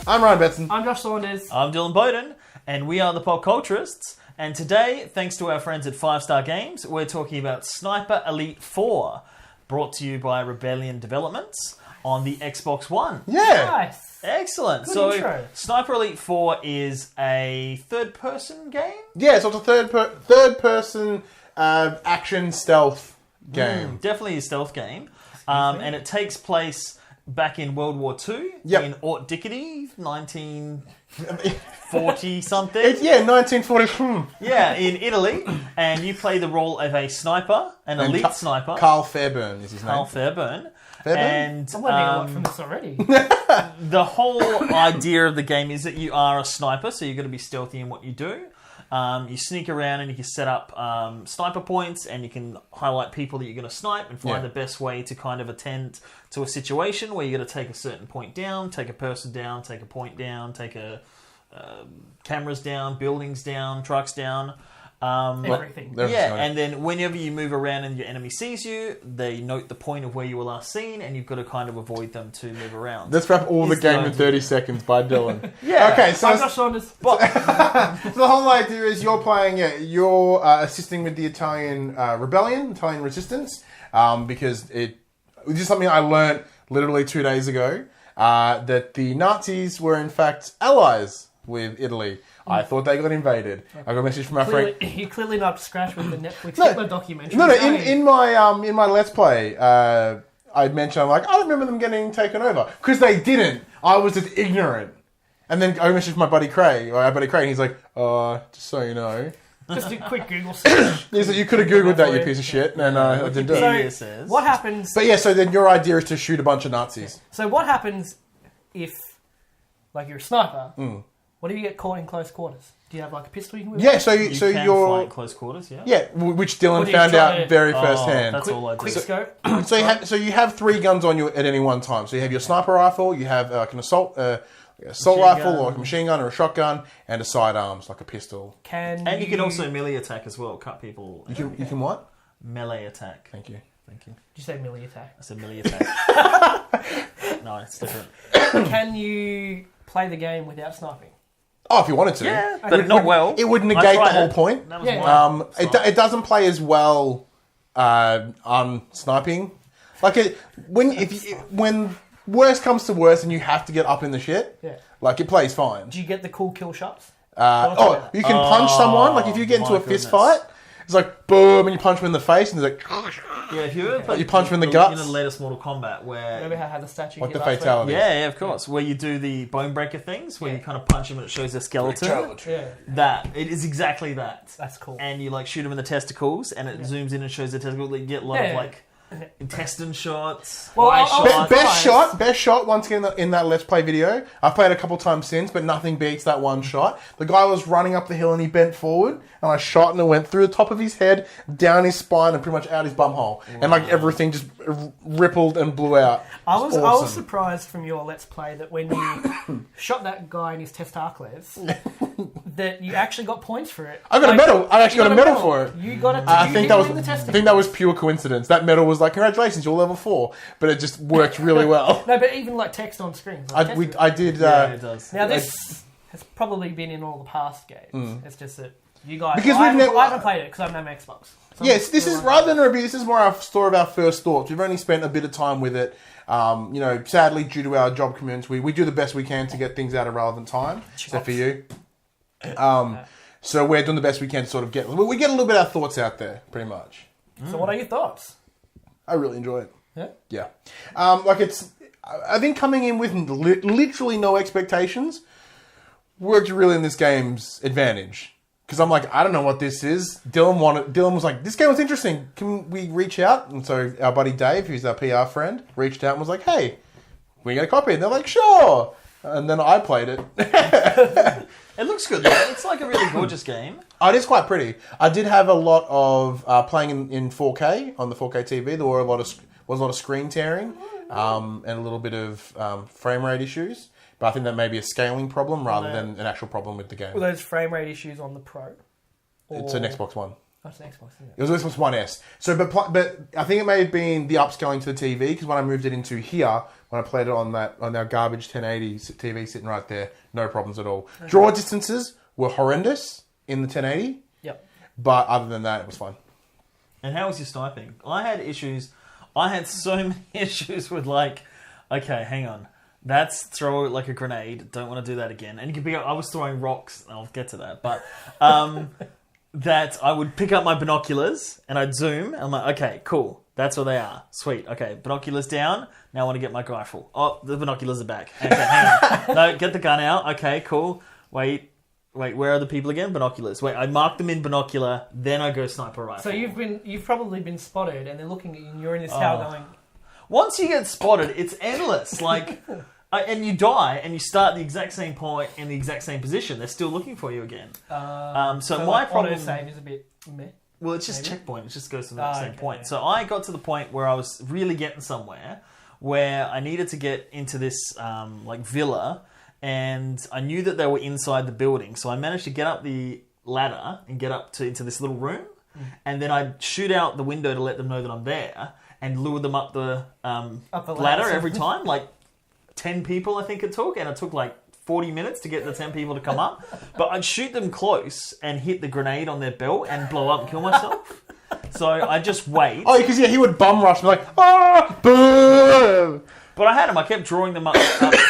I'm Ryan Betson. I'm Josh Saunders. I'm Dylan Bowden, and we are the Pop Culturists. And today, thanks to our friends at 5 Star Games, we're talking about Sniper Elite 4, brought to you by Rebellion Developments on the Xbox One. Yeah. Nice. Excellent. Good intro. Sniper Elite 4 is a third-person game? Yeah, so it's a third-person action stealth game. Definitely a stealth game. And it takes place back in World War II, in Ort Dickety, 1940-something. 1940. Yeah, in Italy. And you play the role of a sniper, an elite sniper. Carl Fairburn is his name. Carl Fairburn. Fairburn? And I'm learning a lot from this already. the whole idea of the game is that you are a sniper, so you've got to be stealthy in what you do. You sneak around and you can set up sniper points, and you can highlight people that you're going to snipe and find the best way to kind of attend to a situation where you're going to take a certain point down, take a person down, take a point down, take cameras down, buildings down, trucks down. Everything. Yeah, and then whenever you move around and your enemy sees you, they note the point of where you were last seen, and you've got to kind of avoid them to move around. Let's wrap all the game in 30 seconds by Dylan. Yeah. Okay, so I'm Josh Saunders. so the whole idea is you're playing, you're assisting with the Italian rebellion, Italian resistance, because this is something I learned literally 2 days ago, that the Nazis were in fact allies with Italy. I thought they got invaded. I got a message from my friend. You're clearly not up to scratch with the Netflix Hitler documentary. No. In my Let's Play, I mentioned I don't remember them getting taken over because they didn't. I was just ignorant. And then I messaged my buddy Craig, and he's like, just so you know. Just a quick Google search. He said, you could have Googled that, you piece of shit. And I didn't do it. So, what happens... But yeah, so then your idea is to shoot a bunch of Nazis. So what happens if, you're a sniper... What if you get caught in close quarters? Do you have a pistol you can whip? Yeah, so you can fly in close quarters, yeah. Yeah, which Dylan found out very first hand. That's all I do. Quick scope. So you have 3 guns on you at any one time. So you have your sniper rifle, you have an assault rifle or a machine gun or a shotgun, and a sidearms like a pistol. And you can also melee attack as well, cut people. You can what? Melee attack. Thank you. Did you say melee attack? I said melee attack. No, it's different. Can you play the game without sniping? Oh, if you wanted to. Yeah, but not well. It would negate the whole point. It doesn't play as well on sniping. When worst comes to worst and you have to get up in the shit, it plays fine. Do you get the cool kill shots? You can punch someone. If you get into a fist fight, it's like boom, and you punch them in the face, and it's like if you ever you punch them in the guts. In the latest Mortal Kombat, where remember how the statue the fatality? Yeah, of course. Where you do the bone breaker things, where you kind of punch them and it shows their skeleton. That it is exactly that. That's cool. And you shoot them in the testicles, and it zooms in and shows the testicles. You get a lot of intestine shots. Best shot once again in that Let's Play video. I've played a couple times since, but nothing beats that one shot. The guy was running up the hill and he bent forward, and I shot and it went through the top of his head, down his spine, and pretty much out his bumhole. Wow. And everything just rippled and blew out. I was surprised from your Let's Play that when you shot that guy in his testicles, that you actually got points for it. I got a medal. I actually got a medal for it. You got it. I think that was pure coincidence. That medal was congratulations, you're level 4, but it just worked really well. No, but even text on screen. I did. It does. Now this has probably been in all the past games. It's just that you guys. Because I haven't played it because I don't have Xbox. So yes, this is rather than a review. This is more our story of our first thoughts. We've only spent a bit of time with it. Sadly, due to our job commitments, we do the best we can to get things out of relevant time. Except for you. So we're doing the best we can to sort of get a little bit of our thoughts out there, pretty much. So what are your thoughts? I really enjoy it. Yeah? Yeah. I think coming in with literally no expectations worked really in this game's advantage. Because I'm I don't know what this is. Dylan was like, this game was interesting. Can we reach out? And so our buddy Dave, who's our PR friend, reached out and was like, hey, we get a copy. And they're like, sure. And then I played it. It looks good though. It's a really gorgeous game. Oh, it is quite pretty. I did have a lot of playing in 4K on the 4K TV. There were a lot of screen tearing and a little bit of frame rate issues. But I think that may be a scaling problem rather than an actual problem with the game. Were those frame rate issues on the Pro? It's an Xbox One. That's an Xbox, isn't it? It was Xbox One S. So, but I think it may have been the upscaling to the TV, because when I moved it into here, when I played it on our garbage 1080 TV sitting right there, no problems at all. Okay. Draw distances were horrendous in the 1080. Yep. But other than that, it was fine. And how was your sniping? I had issues. I had so many issues with like, okay, hang on. That's throw it like a grenade. Don't want to do that again. And you could be. I was throwing rocks. I'll get to that. But that I would pick up my binoculars and I'd zoom. And I'm like, okay, cool. That's where they are. Sweet. Okay, binoculars down. Now I want to get my rifle. Oh, the binoculars are back. Okay, hang on. No, get the gun out. Okay, cool. Wait, where are the people again? Binoculars. Wait, I mark them in binocular, then I go sniper rifle. So you've probably been spotted, and they're looking at you, and you're in this tower going. Once you get spotted, it's endless. Like, and you die, and you start the exact same point in the exact same position. They're still looking for you again. So my problem auto-save is a bit meh. Well, it's just checkpoint. It just goes to the same point. Yeah. So I got to the point where I was really getting somewhere, where I needed to get into this like villa. And I knew that they were inside the building, so I managed to get up the ladder and get up into this little room, and then I'd shoot out the window to let them know that I'm there, and lure them up the ladder every time, like 10 people I think it took, and it took like 40 minutes to get the 10 people to come up, but I'd shoot them close and hit the grenade on their belt and blow up and kill myself. So I just wait. Oh, because he would bum rush me like, boom! But I had them. I kept drawing them up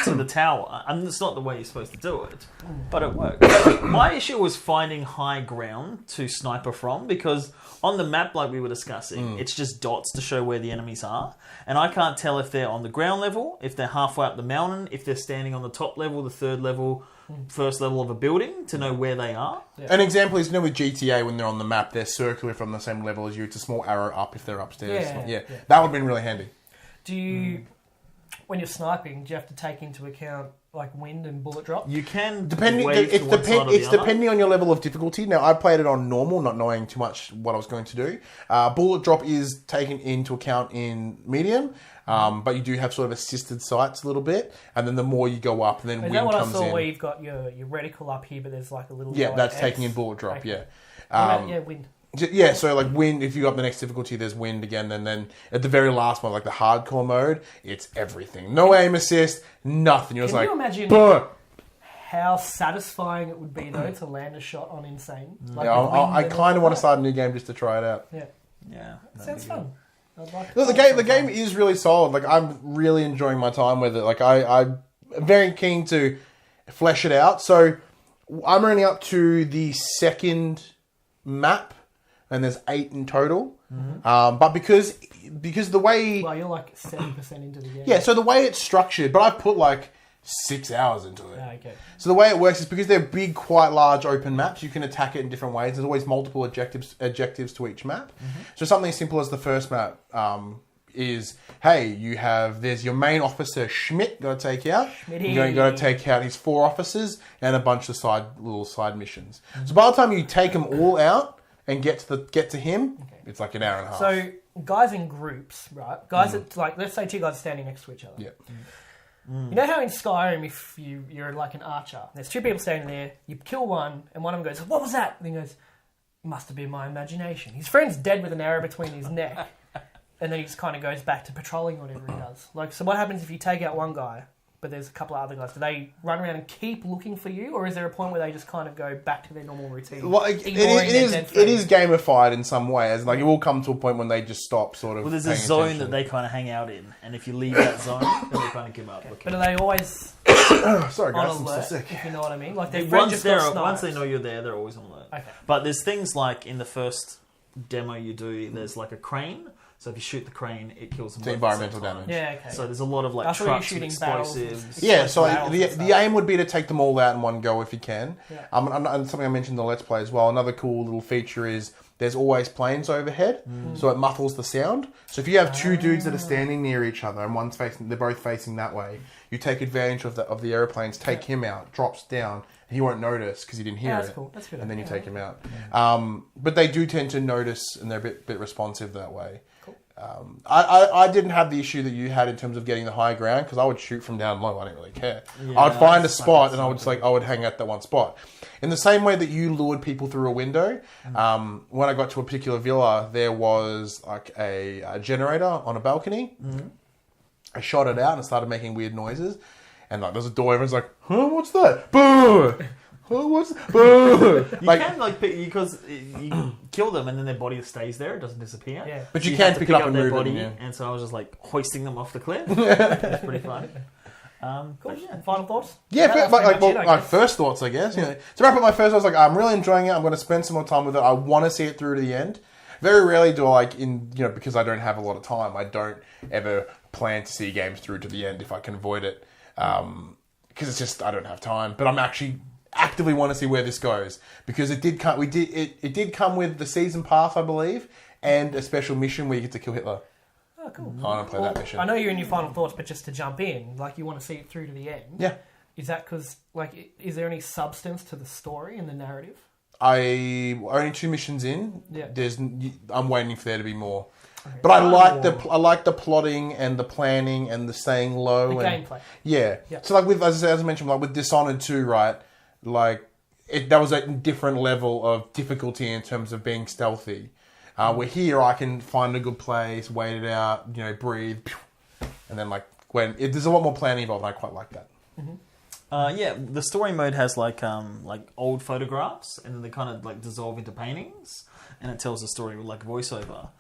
to the tower. And it's not the way you're supposed to do it. But it worked. My issue was finding high ground to sniper from, because on the map, like we were discussing, it's just dots to show where the enemies are. And I can't tell if they're on the ground level, if they're halfway up the mountain, if they're standing on the top level, the third level, first level of a building, to know where they are. Yeah. An example is, with GTA, when they're on the map, they're circular from the same level as you. It's a small arrow up if they're upstairs. Yeah. That would have been really handy. Do you... When you're sniping, do you have to take into account like wind and bullet drop? You can it's depending on your level of difficulty. Now, I played it on normal, not knowing too much what I was going to do. Bullet drop is taken into account in medium, but you do have sort of assisted sights a little bit, and then the more you go up, then wind comes in. Is that what I saw where you've got your reticle up here, but there's like a little... Yeah, that's taking in bullet drop, okay. Wind. Yeah, so like wind, if you go up the next difficulty, there's wind again, and then at the very last one, like the hardcore mode, it's everything. No aim assist, nothing. You're just like, can you imagine Buh! How satisfying it would be though to land a shot on Insane? Like I kind of want to start a new game just to try it out. Yeah. Sounds fun. Look, the game is really solid. Like, I'm really enjoying my time with it. Like, I'm very keen to flesh it out. So I'm only up to the second map. And there's 8 in total. But because the way... Well, you're like 7% into the game. Yeah, so the way it's structured, but I've put like 6 hours into it. Okay. So the way it works is because they're big, quite large open maps, you can attack it in different ways. There's always multiple objectives to each map. So something as simple as the first map is, hey, there's your main officer, Schmidt, got to take out. You got to take out his 4 officers and a bunch of little side missions. So by the time you take them all out, and get to him, it's like an hour and a half. So guys in groups, right? Guys that, like, let's say 2 guys are standing next to each other. Yeah. You know how in Skyrim, if you're like an archer, there's 2 people standing there, you kill one, and one of them goes, "What was that?" And he goes, "Must have been my imagination." His friend's dead with an arrow between his neck, and then he just kind of goes back to patrolling whatever he does. Like, so what happens if you take out one guy, but there's a couple of other guys? Do they run around and keep looking for you, or is there a point where they just kind of go back to their normal routine? Well, it is gamified in some way, as like it will come to a point when they just stop sort of. Well, there's a zone that they kind of hang out in, and if you leave that zone, then they kind of give up. But are they always sorry guys, on alert, I'm so sick. if you know what I mean? Like once they know you're there, they're always on alert. Okay. But there's things like in the first demo you do, there's like a crane. So if you shoot the crane, it kills them. It's environmental damage. Yeah, okay. So there's a lot of like trucks and explosives. Yeah, so the aim would be to take them all out in one go if you can. Yeah. And something I mentioned in the Let's Play as well, another cool little feature is there's always planes overhead, so it muffles the sound. So if you have 2 dudes that are standing near each other and they're both facing that way, you take advantage of the airplanes, take him out, drops down, and he won't notice because he didn't hear it. Cool. That's good. And then you take him out. But they do tend to notice, and they're a bit responsive that way. Cool. I didn't have the issue that you had in terms of getting the high ground because I would shoot from down low. I didn't really care. Yeah, I would find a suck spot at and I would I would hang at that one spot. In the same way that you lured people through a window, when I got to a particular villa, there was like a generator on a balcony. I shot it out and it started making weird noises. And like, there's a door. Everyone's like, "Huh, what's that?" Boo! Oh, what's boo? You can like because you kill them and then their body stays there; it doesn't disappear. Yeah. But you have can to pick it up and their move body, it. Yeah. and so I was just like hoisting them off the cliff. It's pretty fun. Cool. But yeah. Final thoughts? Yeah, That's but, pretty much it, I my guess. first thoughts, I guess. You know, to wrap up my first, I was like, I'm really enjoying it. I'm going to spend some more time with it. I want to see it through to the end. Very rarely do I, because I don't have a lot of time. I don't ever plan to see games through to the end if I can avoid it, because it's just I don't have time. But I'm actually actively want to see where this goes because it did come. It did come with the season pass, I believe, and a special mission where you get to kill Hitler. Oh, cool. I want to play that mission. I know you're in your final thoughts, but just to jump in, like you want to see it through to the end. Yeah. Is that because, like, is there any substance to the story and the narrative? I only 2 missions in. Yeah. I'm waiting for there to be more. Okay. But I like the plotting and the planning and the staying low The and gameplay. Yeah. Yeah. So like with as I mentioned, like with Dishonored 2, right? Like that was a different level of difficulty in terms of being stealthy. Where here I can find a good place, wait it out, breathe, and then there's a lot more planning involved. And I quite like that. Yeah, the story mode has like old photographs, and then they kind of like dissolve into paintings, and it tells the story with like voiceover.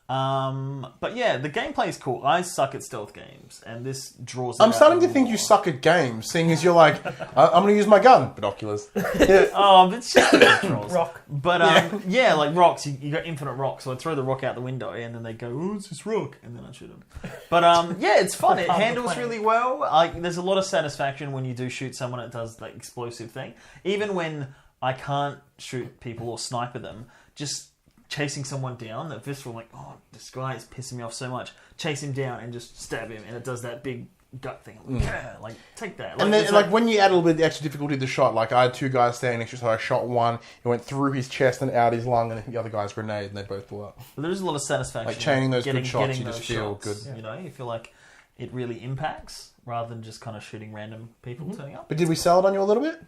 But yeah, the gameplay is cool. I suck at stealth games, and this draws. I'm starting to think you suck at games, seeing as you're like, I'm going to use my gun, binoculars. Yeah. Oh, but it's just the controls. Rock. But yeah, like rocks. You got infinite rocks, so I throw the rock out the window, and then they go, "Oh, it's this rock," and then I shoot them. But yeah, it's fun. It Part of the handles plan. really well. There's a lot of satisfaction when you do shoot someone that does that explosive thing. Even when I can't shoot people or sniper them, just chasing someone down, that visceral, like, oh, this guy is pissing me off so much. Chase him down and just stab him, and it does that big gut thing. Like, yeah, like take that. And then, like when you add a little bit of extra difficulty to the shot, like I had 2 guys standing next to each other, so I shot one, it went through his chest and out his lung, and the other guy's grenade, and they both blew up. But there's a lot of satisfaction. Like chaining those getting, good shots, getting you just those feel shots, good. You know, you feel like it really impacts rather than just kind of shooting random people turning up. But did we sell it on you a little bit?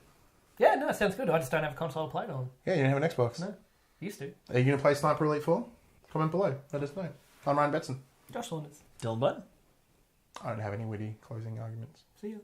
Yeah, no, it sounds good. I just don't have a console to play it on. Yeah, you didn't have an Xbox. No. Used to. Are you going to play Sniper Elite 4? Comment below. Let us know. I'm Ryan Betson. Josh Saunders. Dylan Button. I don't have any witty closing arguments. See you.